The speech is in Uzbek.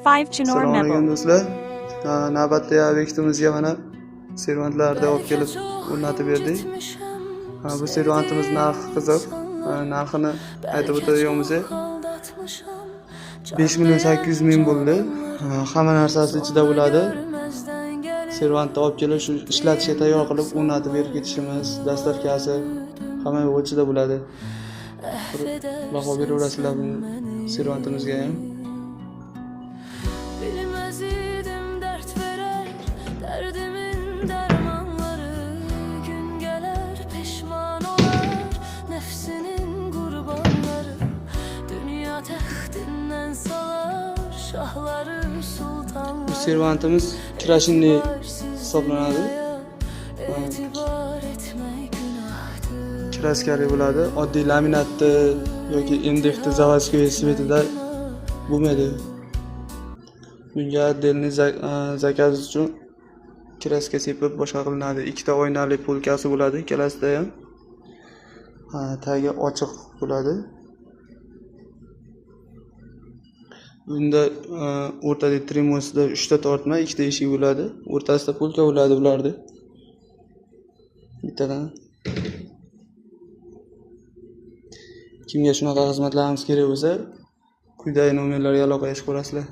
5 Chinor Assalomu alaykum Mebel. do'stlar. Navbatdagi obyektimizga mana servantlarni olib kelib o'rnatib berdik. Bu servantimiz narxi qiziq. Narxini aytib o'tadigan bo'lsak, 5.800.000 bo'ldi. Hamma narsasi ichida bo'ladi. Servantni olib kelib shu ishlatishga tayyor qilib o'rnatib berib ketishimiz, dasturkasi hamma yo'q ichida bo'ladi. Baho beraverasizlar bu servantimizga ham. Bilmez idim dert verer, derdimin dermanları. Gün gelir pişman olar, nefsinin kurbanları. Dünya textinden salar, şahları sultanlar. Bu servantimiz kirashinli hisoblanadi. Etibar etmek günahtır. Kraskali bo'ladi. Oddiy laminatni yoki MDFni заводской svetida bo'lmaydi. Bunga отдельный zakaz uchun kraska sepib boshqa qilinadi. Ikkita oynali polkasi bo'ladi, ikkalasida ham. Tagi ochiq bo'ladi. Bunda o'rtadagi trimosda 3 ta tortma, 2 ta eshik bo'ladi. O'rtasida polka bo'ladi bularda. Bittadan. Kimga shunaqa xizmatlarimiz kerak bo'lsa, quyidagi nomerlarga aloqa qilib ko'rasizlar.